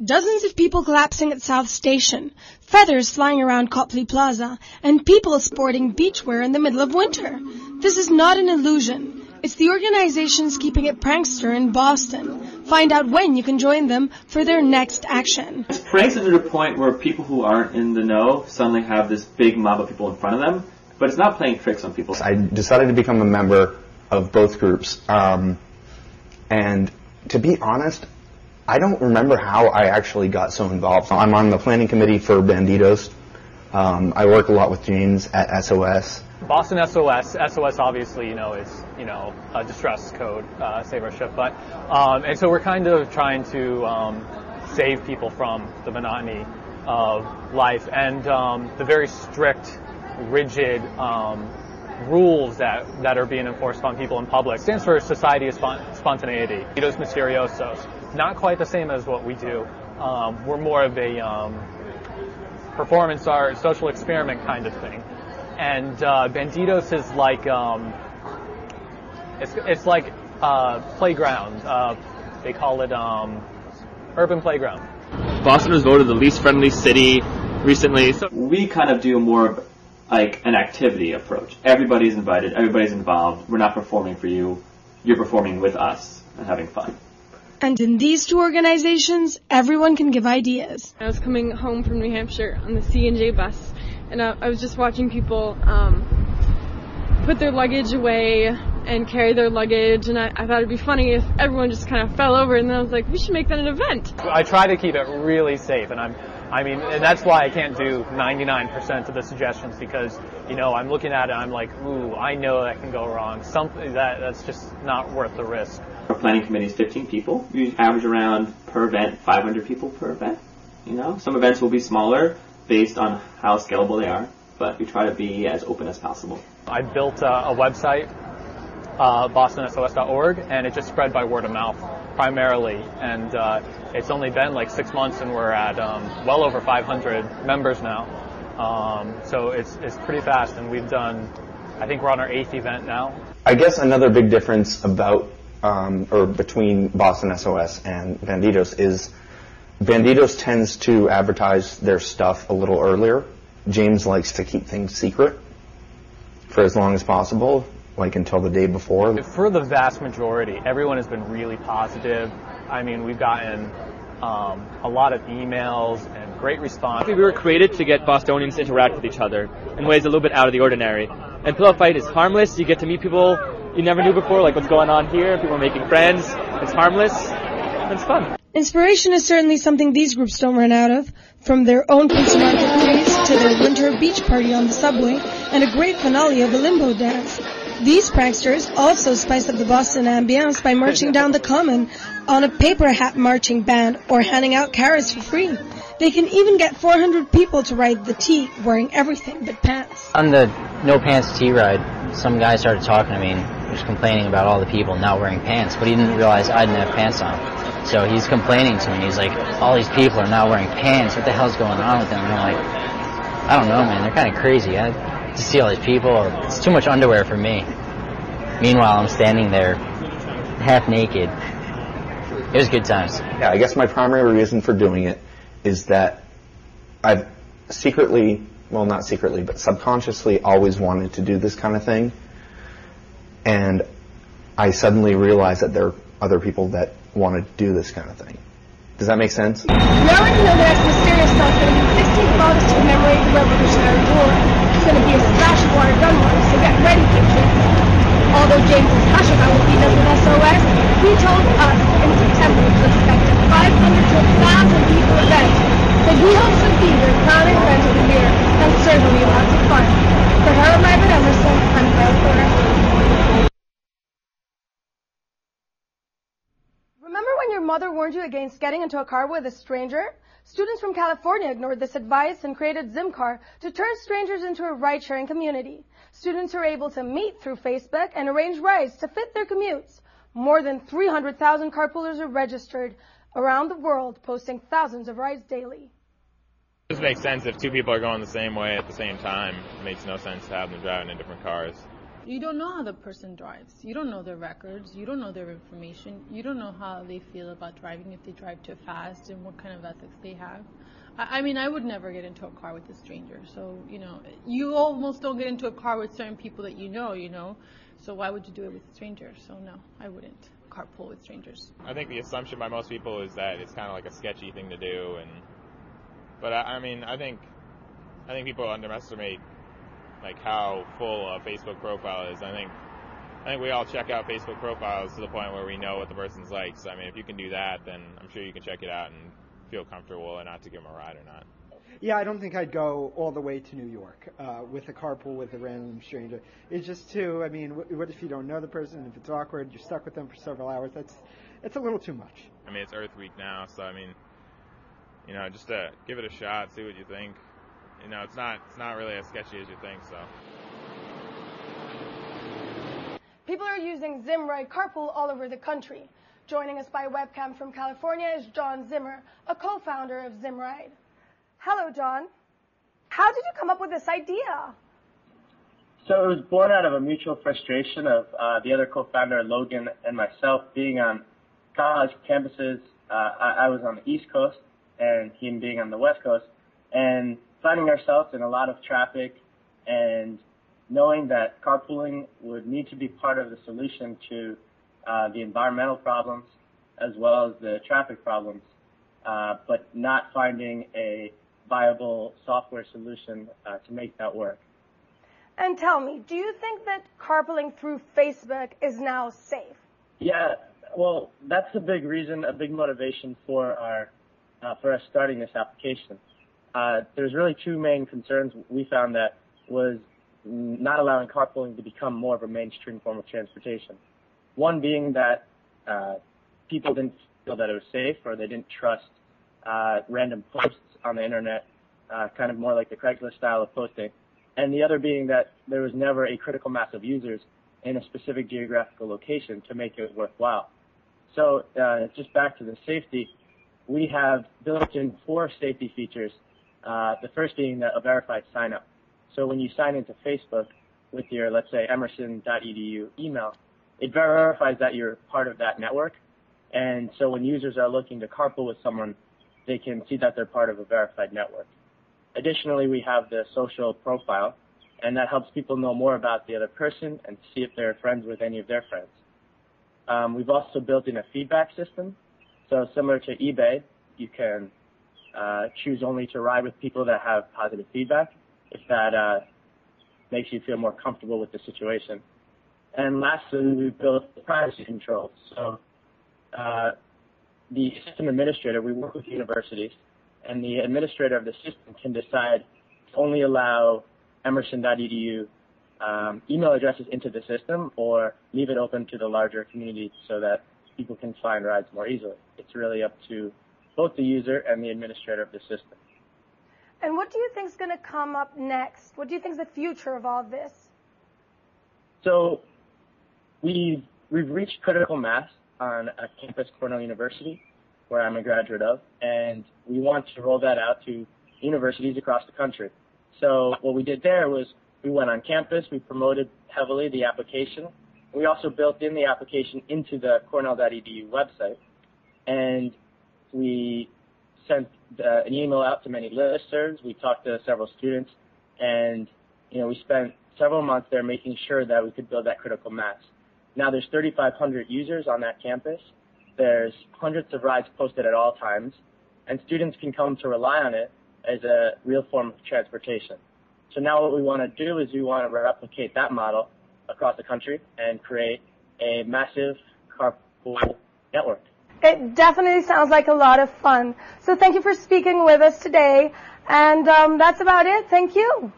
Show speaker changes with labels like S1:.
S1: Dozens of people collapsing at South Station, feathers flying around Copley Plaza, and people sporting beachwear in the middle of winter. This is not an illusion. It's the organizations keeping it prankster in Boston. Find out when you can join them for their next action.
S2: It's pranks to the point where people who aren't in the know suddenly have this big mob of people in front of them, but it's not playing tricks on people.
S3: I decided to become a member of both groups, and to be honest, I don't remember how I actually got so involved. I'm on the planning committee for Bandidos. I work a lot with James at SOS.
S4: Boston SOS obviously, is, a distress code, save our ship, but, and so we're kind of trying to save people from the monotony of life and the very strict, rigid rules that are being enforced on people in public. It stands for Society of Spontaneity. Bandidos Misteriosos. Not quite the same as what we do. We're more of a performance art, social experiment kind of thing. And Bandidos is like it's like playground. They call it urban playground.
S5: Boston was voted the least friendly city recently. So
S2: we kind of do more of like an activity approach. Everybody's invited. Everybody's involved. We're not performing for you. You're performing with us and having fun.
S1: And in these two organizations, everyone can give ideas.
S6: I was coming home from New Hampshire on the C&J bus, and I was just watching people put their luggage away and carry their luggage, and I thought it'd be funny if everyone just kind of fell over, and then I was like, we should make that an event.
S4: I try to keep it really safe, and and that's why I can't do 99% of the suggestions, because, I'm looking at it, I'm like, ooh, I know that can go wrong. Something that's just not worth the risk.
S2: Our planning committee is 15 people. We average around, per event, 500 people per event. Some events will be smaller based on how scalable they are, but we try to be as open as possible.
S4: I built a website, bostonsos.org, and it just spread by word of mouth primarily, and it's only been like 6 months, and we're at well over 500 members now. So it's pretty fast, and we've done, I think we're on our 8th event now.
S3: I guess another big difference about or between Boston SOS and Bandidos is Bandidos tends to advertise their stuff a little earlier. James likes to keep things secret for as long as possible, like until the day before.
S4: For the vast majority, everyone has been really positive. We've gotten a lot of emails and great response.
S5: We were created to get Bostonians to interact with each other in ways a little bit out of the ordinary. And Pillow Fight is harmless. You get to meet people you never knew before, like what's going on here. People are making friends. It's harmless. It's fun.
S1: Inspiration is certainly something these groups don't run out of, from their own Prince Market movies to their winter beach party on the subway and a great finale of a limbo dance. These pranksters also spice up the Boston ambience by marching down the Common on a paper hat marching band or handing out carrots for free. They can even get 400 people to ride the T wearing everything but pants.
S7: On the no pants T ride, some guy started talking to me and was complaining about all the people not wearing pants, but he didn't realize I didn't have pants on. So he's complaining to me. He's like, all these people are not wearing pants. What the hell's going on with them? And I'm like, I don't know, man. They're kind of crazy. To see all these people, it's too much underwear for me. Meanwhile, I'm standing there half naked. It was good times.
S3: Yeah, I guess my primary reason for doing it is that I've secretly, well, not secretly, but subconsciously always wanted to do this kind of thing. And I suddenly realized that there are other people that want to do this kind of thing. Does that make sense?
S1: We already know that Mysterious Stuff is going to be 16th of August to commemorate the Revolutionary War. It's going to be a splash of water gun war, so get ready, kids. Although James is hush about what he does with SOS, he told us in September to expect a 500 to 1,000 people event that he hopes to be their crowning event of the year, and certainly lots of fun. For her and Marvin Emerson, I'm Claire Porter. Remember when your mother warned you against getting into a car with a stranger? Students from California ignored this advice and created Zimcar to turn strangers into a ride-sharing community. Students are able to meet through Facebook and arrange rides to fit their commutes. More than 300,000 carpoolers are registered around the world, posting thousands of rides daily.
S8: It just makes sense if two people are going the same way at the same time. It makes no sense to have them driving in different cars. You don't know how the person drives. You don't know their records. You don't know their information. You don't know how they feel about driving, if they drive too fast, and what kind of ethics they have. I mean, I would never get into a car with a stranger. So, you almost don't get into a car with certain people that you know. So why would you do it with a stranger? So no, I wouldn't carpool with strangers.
S9: I think the assumption by most people is that it's kind of like a sketchy thing to do, but I think people underestimate like how full a Facebook profile is. I think we all check out Facebook profiles to the point where we know what the person's like. So I mean, if you can do that, then I'm sure you can check it out and feel comfortable and not to give them a ride or not.
S10: Yeah, I don't think I'd go all the way to New York with a carpool with a random stranger. It's just too, I mean, what if you don't know the person? If it's awkward, you're stuck with them for several hours. It's a little too much.
S9: I mean, it's Earth Week now, so I mean, just to give it a shot, see what you think. It's not really as sketchy as you think, so.
S1: People are using ZimRide Carpool all over the country. Joining us by webcam from California is John Zimmer, a co-founder of ZimRide. Hello, John. How did you come up with this idea?
S11: So it was born out of a mutual frustration of the other co-founder, Logan, and myself being on college campuses. I was on the East Coast and him being on the West Coast, and finding ourselves in a lot of traffic and knowing that carpooling would need to be part of the solution to the environmental problems as well as the traffic problems, but not finding a viable software solution to make that work.
S1: And tell me, do you think that carpooling through Facebook is now safe?
S11: Yeah, well, that's a big reason, a big motivation for us starting this application. There's really two main concerns we found that was not allowing carpooling to become more of a mainstream form of transportation. One being that people didn't feel that it was safe, or they didn't trust random posts on the internet, kind of more like the Craigslist style of posting. And the other being that there was never a critical mass of users in a specific geographical location to make it worthwhile. So just back to the safety, we have built in 4 safety features, the first being a verified sign-up. So when you sign into Facebook with your, let's say, emerson.edu email, it verifies that you're part of that network. And so when users are looking to carpool with someone, they can see that they're part of a verified network. Additionally, we have the social profile, and that helps people know more about the other person and see if they're friends with any of their friends. We've also built in a feedback system. So similar to eBay, you can choose only to ride with people that have positive feedback, if that makes you feel more comfortable with the situation. And lastly, we built the privacy controls. So the system administrator, we work with universities, and the administrator of the system can decide to only allow emerson.edu email addresses into the system or leave it open to the larger community so that people can find rides more easily. It's really up to both the user and the administrator of the system.
S1: And what do you think is going to come up next? What do you think is the future of all this?
S11: So we've reached critical mass on a campus, Cornell University, where I'm a graduate of, and we want to roll that out to universities across the country. So what we did there was we went on campus, we promoted heavily the application. We also built in the application into the cornell.edu website, and we sent an email out to many listservs. We talked to several students, and we spent several months there making sure that we could build that critical mass. Now there's 3,500 users on that campus. There's hundreds of rides posted at all times, and students can come to rely on it as a real form of transportation. So now what we want to do is we want to replicate that model across the country and create a massive carpool network.
S1: It definitely sounds like a lot of fun. So thank you for speaking with us today. And that's about it. Thank you.